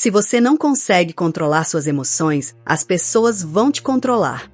Se você não consegue controlar suas emoções, as pessoas vão te controlar.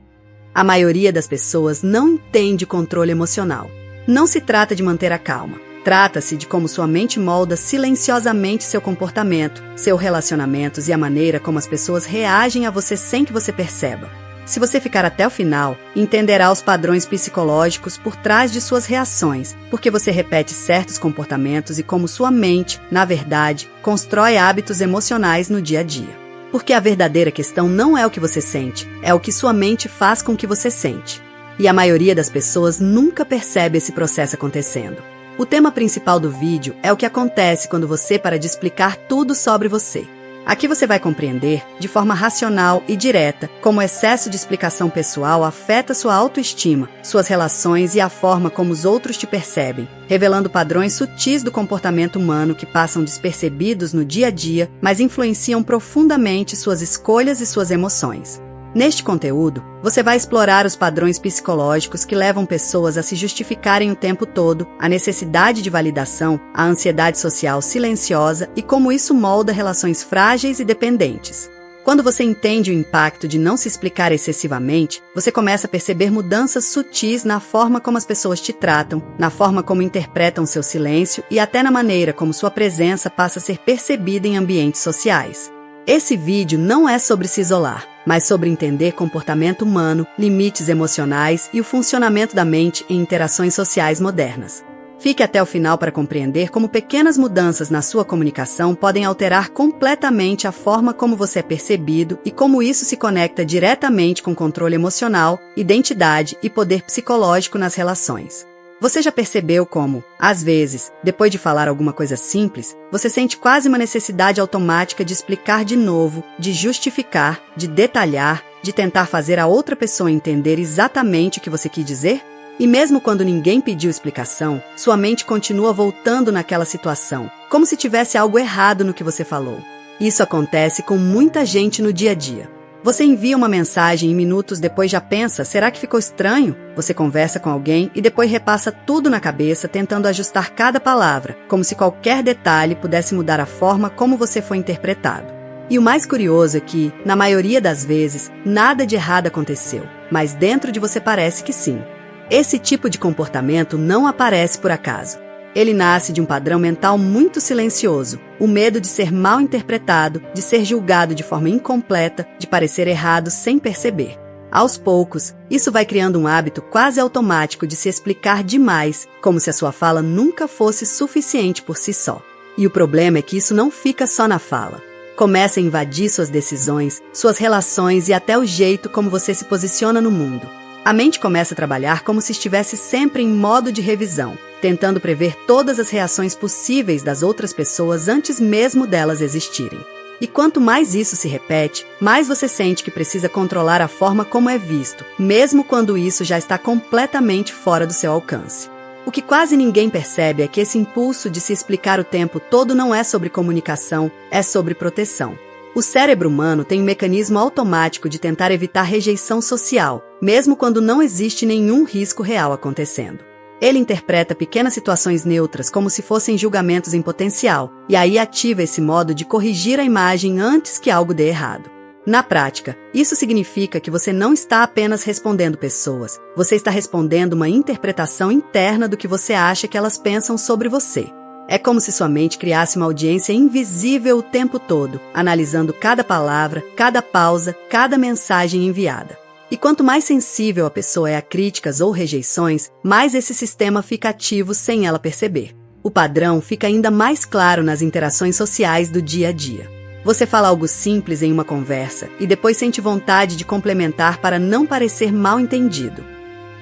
A maioria das pessoas não entende controle emocional. Não se trata de manter a calma. Trata-se de como sua mente molda silenciosamente seu comportamento, seus relacionamentos e a maneira como as pessoas reagem a você sem que você perceba. Se você ficar até o final, entenderá os padrões psicológicos por trás de suas reações, porque você repete certos comportamentos e como sua mente, na verdade, constrói hábitos emocionais no dia a dia. Porque a verdadeira questão não é o que você sente, é o que sua mente faz com que você sente. E a maioria das pessoas nunca percebe esse processo acontecendo. O tema principal do vídeo é o que acontece quando você para de explicar tudo sobre você. Aqui você vai compreender, de forma racional e direta, como o excesso de explicação pessoal afeta sua autoestima, suas relações e a forma como os outros te percebem, revelando padrões sutis do comportamento humano que passam despercebidos no dia a dia, mas influenciam profundamente suas escolhas e suas emoções. Neste conteúdo, você vai explorar os padrões psicológicos que levam pessoas a se justificarem o tempo todo, a necessidade de validação, a ansiedade social silenciosa e como isso molda relações frágeis e dependentes. Quando você entende o impacto de não se explicar excessivamente, você começa a perceber mudanças sutis na forma como as pessoas te tratam, na forma como interpretam seu silêncio e até na maneira como sua presença passa a ser percebida em ambientes sociais. Esse vídeo não é sobre se isolar, mas sobre entender comportamento humano, limites emocionais e o funcionamento da mente em interações sociais modernas. Fique até o final para compreender como pequenas mudanças na sua comunicação podem alterar completamente a forma como você é percebido e como isso se conecta diretamente com controle emocional, identidade e poder psicológico nas relações. Você já percebeu como, às vezes, depois de falar alguma coisa simples, você sente quase uma necessidade automática de explicar de novo, de justificar, de detalhar, de tentar fazer a outra pessoa entender exatamente o que você quis dizer? E mesmo quando ninguém pediu explicação, sua mente continua voltando naquela situação, como se tivesse algo errado no que você falou. Isso acontece com muita gente no dia a dia. Você envia uma mensagem e minutos depois já pensa, será que ficou estranho? Você conversa com alguém e depois repassa tudo na cabeça tentando ajustar cada palavra, como se qualquer detalhe pudesse mudar a forma como você foi interpretado. E o mais curioso é que, na maioria das vezes, nada de errado aconteceu, mas dentro de você parece que sim. Esse tipo de comportamento não aparece por acaso. Ele nasce de um padrão mental muito silencioso, o medo de ser mal interpretado, de ser julgado de forma incompleta, de parecer errado sem perceber. Aos poucos, isso vai criando um hábito quase automático de se explicar demais, como se a sua fala nunca fosse suficiente por si só. E o problema é que isso não fica só na fala. Começa a invadir suas decisões, suas relações e até o jeito como você se posiciona no mundo. A mente começa a trabalhar como se estivesse sempre em modo de revisão, tentando prever todas as reações possíveis das outras pessoas antes mesmo delas existirem. E quanto mais isso se repete, mais você sente que precisa controlar a forma como é visto, mesmo quando isso já está completamente fora do seu alcance. O que quase ninguém percebe é que esse impulso de se explicar o tempo todo não é sobre comunicação, é sobre proteção. O cérebro humano tem um mecanismo automático de tentar evitar rejeição social, mesmo quando não existe nenhum risco real acontecendo. Ele interpreta pequenas situações neutras como se fossem julgamentos em potencial, e aí ativa esse modo de corrigir a imagem antes que algo dê errado. Na prática, isso significa que você não está apenas respondendo pessoas, você está respondendo uma interpretação interna do que você acha que elas pensam sobre você. É como se sua mente criasse uma audiência invisível o tempo todo, analisando cada palavra, cada pausa, cada mensagem enviada. E quanto mais sensível a pessoa é a críticas ou rejeições, mais esse sistema fica ativo sem ela perceber. O padrão fica ainda mais claro nas interações sociais do dia a dia. Você fala algo simples em uma conversa e depois sente vontade de complementar para não parecer mal entendido.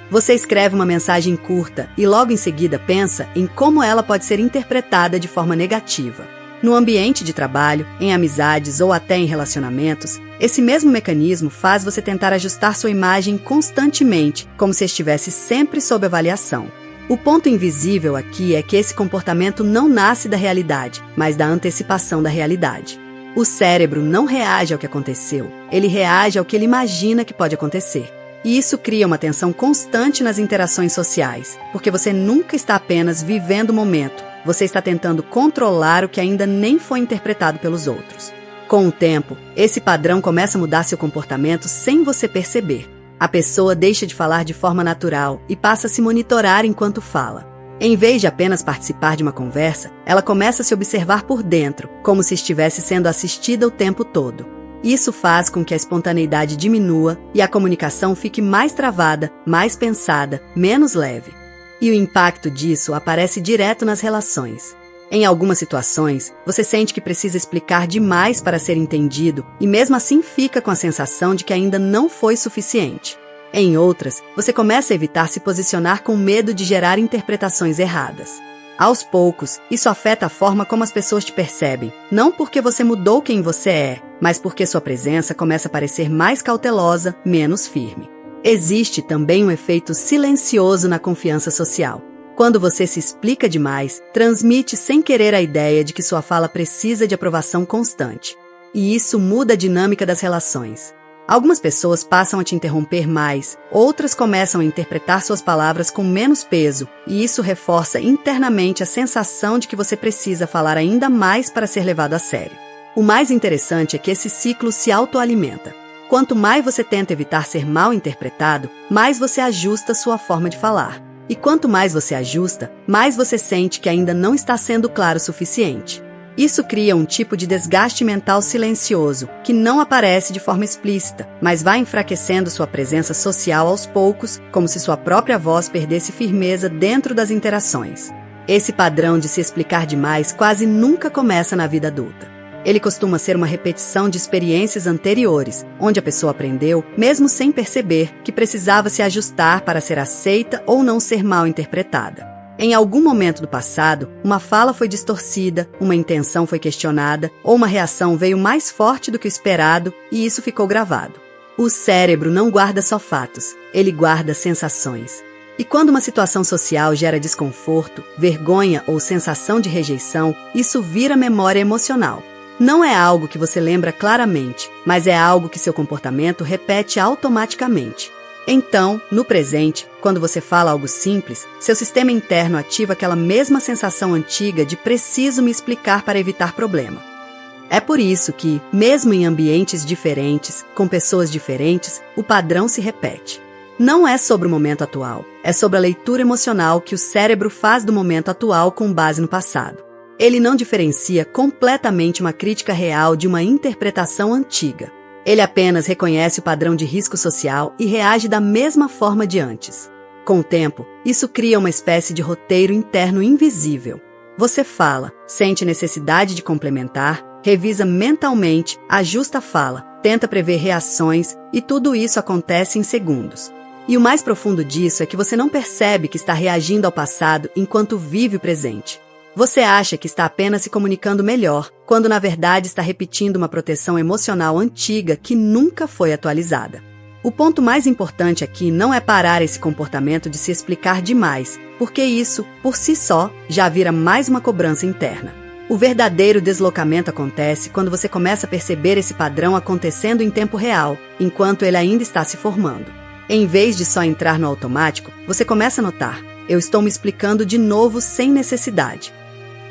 Você escreve uma mensagem curta e logo em seguida pensa em como ela pode ser interpretada de forma negativa. No ambiente de trabalho, em amizades ou até em relacionamentos, esse mesmo mecanismo faz você tentar ajustar sua imagem constantemente, como se estivesse sempre sob avaliação. O ponto invisível aqui é que esse comportamento não nasce da realidade, mas da antecipação da realidade. O cérebro não reage ao que aconteceu, ele reage ao que ele imagina que pode acontecer. E isso cria uma tensão constante nas interações sociais, porque você nunca está apenas vivendo o momento, você está tentando controlar o que ainda nem foi interpretado pelos outros. Com o tempo, esse padrão começa a mudar seu comportamento sem você perceber. A pessoa deixa de falar de forma natural e passa a se monitorar enquanto fala. Em vez de apenas participar de uma conversa, ela começa a se observar por dentro, como se estivesse sendo assistida o tempo todo. Isso faz com que a espontaneidade diminua e a comunicação fique mais travada, mais pensada, menos leve. E o impacto disso aparece direto nas relações. Em algumas situações, você sente que precisa explicar demais para ser entendido e mesmo assim fica com a sensação de que ainda não foi suficiente. Em outras, você começa a evitar se posicionar com medo de gerar interpretações erradas. Aos poucos, isso afeta a forma como as pessoas te percebem, não porque você mudou quem você é, mas porque sua presença começa a parecer mais cautelosa, menos firme. Existe também um efeito silencioso na confiança social. Quando você se explica demais, transmite sem querer a ideia de que sua fala precisa de aprovação constante. E isso muda a dinâmica das relações. Algumas pessoas passam a te interromper mais, outras começam a interpretar suas palavras com menos peso, e isso reforça internamente a sensação de que você precisa falar ainda mais para ser levado a sério. O mais interessante é que esse ciclo se autoalimenta. Quanto mais você tenta evitar ser mal interpretado, mais você ajusta sua forma de falar. E quanto mais você ajusta, mais você sente que ainda não está sendo claro o suficiente. Isso cria um tipo de desgaste mental silencioso, que não aparece de forma explícita, mas vai enfraquecendo sua presença social aos poucos, como se sua própria voz perdesse firmeza dentro das interações. Esse padrão de se explicar demais quase nunca começa na vida adulta. Ele costuma ser uma repetição de experiências anteriores, onde a pessoa aprendeu, mesmo sem perceber, que precisava se ajustar para ser aceita ou não ser mal interpretada. Em algum momento do passado, uma fala foi distorcida, uma intenção foi questionada, ou uma reação veio mais forte do que o esperado, e isso ficou gravado. O cérebro não guarda só fatos, ele guarda sensações. E quando uma situação social gera desconforto, vergonha ou sensação de rejeição, isso vira memória emocional. Não é algo que você lembra claramente, mas é algo que seu comportamento repete automaticamente. Então, no presente, quando você fala algo simples, seu sistema interno ativa aquela mesma sensação antiga de preciso me explicar para evitar problema. É por isso que, mesmo em ambientes diferentes, com pessoas diferentes, o padrão se repete. Não é sobre o momento atual, é sobre a leitura emocional que o cérebro faz do momento atual com base no passado. Ele não diferencia completamente uma crítica real de uma interpretação antiga. Ele apenas reconhece o padrão de risco social e reage da mesma forma de antes. Com o tempo, isso cria uma espécie de roteiro interno invisível. Você fala, sente necessidade de complementar, revisa mentalmente, ajusta a fala, tenta prever reações e tudo isso acontece em segundos. E o mais profundo disso é que você não percebe que está reagindo ao passado enquanto vive o presente. Você acha que está apenas se comunicando melhor, quando na verdade está repetindo uma proteção emocional antiga que nunca foi atualizada. O ponto mais importante aqui não é parar esse comportamento de se explicar demais, porque isso, por si só, já vira mais uma cobrança interna. O verdadeiro deslocamento acontece quando você começa a perceber esse padrão acontecendo em tempo real, enquanto ele ainda está se formando. Em vez de só entrar no automático, você começa a notar: eu estou me explicando de novo sem necessidade.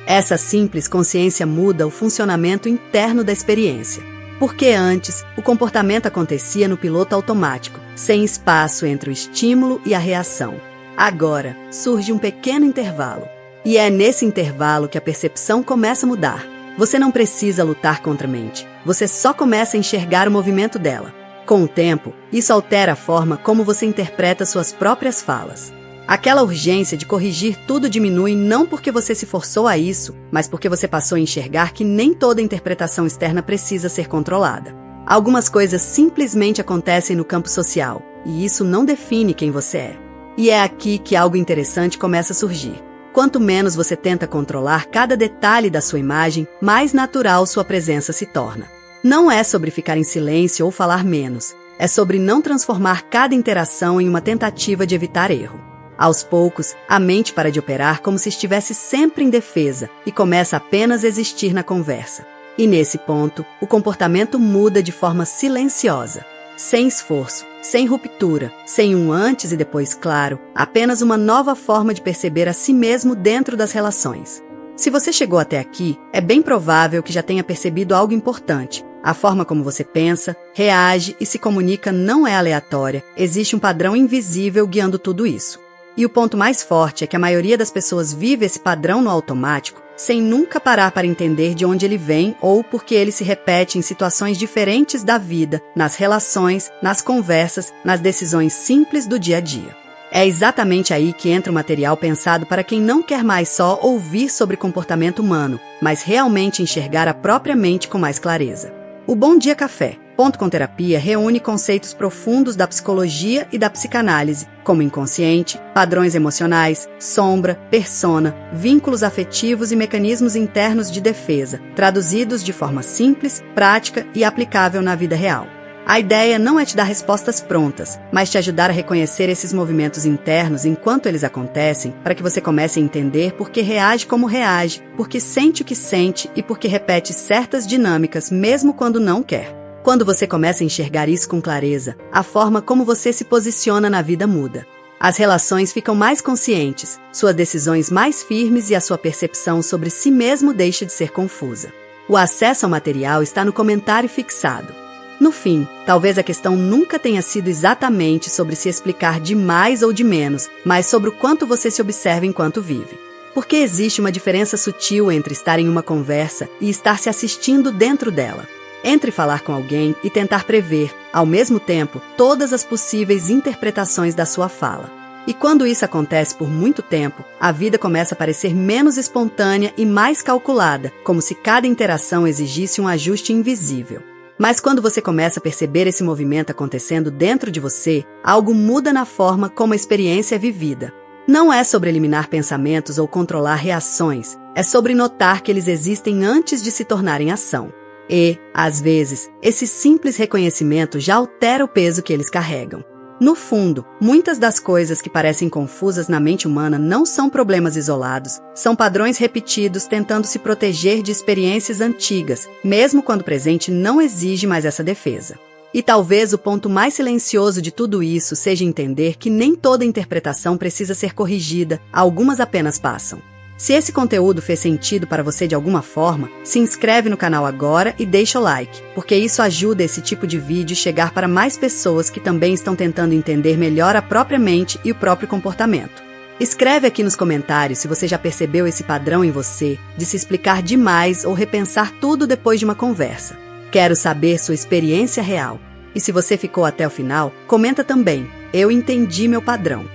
Essa simples consciência muda o funcionamento interno da experiência. Porque antes, o comportamento acontecia no piloto automático, sem espaço entre o estímulo e a reação. Agora, surge um pequeno intervalo. E é nesse intervalo que a percepção começa a mudar. Você não precisa lutar contra a mente. Você só começa a enxergar o movimento dela. Com o tempo, isso altera a forma como você interpreta suas próprias falas. Aquela urgência de corrigir tudo diminui não porque você se forçou a isso, mas porque você passou a enxergar que nem toda interpretação externa precisa ser controlada. Algumas coisas simplesmente acontecem no campo social, e isso não define quem você é. E é aqui que algo interessante começa a surgir. Quanto menos você tenta controlar cada detalhe da sua imagem, mais natural sua presença se torna. Não é sobre ficar em silêncio ou falar menos, é sobre não transformar cada interação em uma tentativa de evitar erro. Aos poucos, a mente para de operar como se estivesse sempre em defesa e começa apenas a existir na conversa. E nesse ponto, o comportamento muda de forma silenciosa. Sem esforço, sem ruptura, sem um antes e depois claro, apenas uma nova forma de perceber a si mesmo dentro das relações. Se você chegou até aqui, é bem provável que já tenha percebido algo importante. A forma como você pensa, reage e se comunica não é aleatória, existe um padrão invisível guiando tudo isso. E o ponto mais forte é que a maioria das pessoas vive esse padrão no automático, sem nunca parar para entender de onde ele vem ou porque ele se repete em situações diferentes da vida, nas relações, nas conversas, nas decisões simples do dia a dia. É exatamente aí que entra o material pensado para quem não quer mais só ouvir sobre comportamento humano, mas realmente enxergar a própria mente com mais clareza. O Bom Dia Café, Ponto com Terapia, reúne conceitos profundos da psicologia e da psicanálise, como inconsciente, padrões emocionais, sombra, persona, vínculos afetivos e mecanismos internos de defesa, traduzidos de forma simples, prática e aplicável na vida real. A ideia não é te dar respostas prontas, mas te ajudar a reconhecer esses movimentos internos enquanto eles acontecem, para que você comece a entender por que reage como reage, por que sente o que sente e por que repete certas dinâmicas mesmo quando não quer. Quando você começa a enxergar isso com clareza, a forma como você se posiciona na vida muda. As relações ficam mais conscientes, suas decisões mais firmes e a sua percepção sobre si mesmo deixa de ser confusa. O acesso ao material está no comentário fixado. No fim, talvez a questão nunca tenha sido exatamente sobre se explicar de mais ou de menos, mas sobre o quanto você se observa enquanto vive. Porque existe uma diferença sutil entre estar em uma conversa e estar se assistindo dentro dela. Entre falar com alguém e tentar prever, ao mesmo tempo, todas as possíveis interpretações da sua fala. E quando isso acontece por muito tempo, a vida começa a parecer menos espontânea e mais calculada, como se cada interação exigisse um ajuste invisível. Mas quando você começa a perceber esse movimento acontecendo dentro de você, algo muda na forma como a experiência é vivida. Não é sobre eliminar pensamentos ou controlar reações, é sobre notar que eles existem antes de se tornarem ação. E, às vezes, esse simples reconhecimento já altera o peso que eles carregam. No fundo, muitas das coisas que parecem confusas na mente humana não são problemas isolados, são padrões repetidos tentando se proteger de experiências antigas, mesmo quando o presente não exige mais essa defesa. E talvez o ponto mais silencioso de tudo isso seja entender que nem toda interpretação precisa ser corrigida, algumas apenas passam. Se esse conteúdo fez sentido para você de alguma forma, se inscreve no canal agora e deixa o like, porque isso ajuda esse tipo de vídeo chegar para mais pessoas que também estão tentando entender melhor a própria mente e o próprio comportamento. Escreve aqui nos comentários se você já percebeu esse padrão em você de se explicar demais ou repensar tudo depois de uma conversa. Quero saber sua experiência real. E se você ficou até o final, comenta também, eu entendi meu padrão.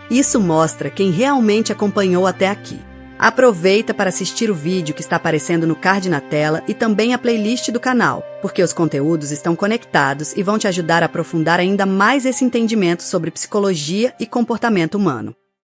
Isso mostra quem realmente acompanhou até aqui. Aproveita para assistir o vídeo que está aparecendo no card na tela e também a playlist do canal, porque os conteúdos estão conectados e vão te ajudar a aprofundar ainda mais esse entendimento sobre psicologia e comportamento humano.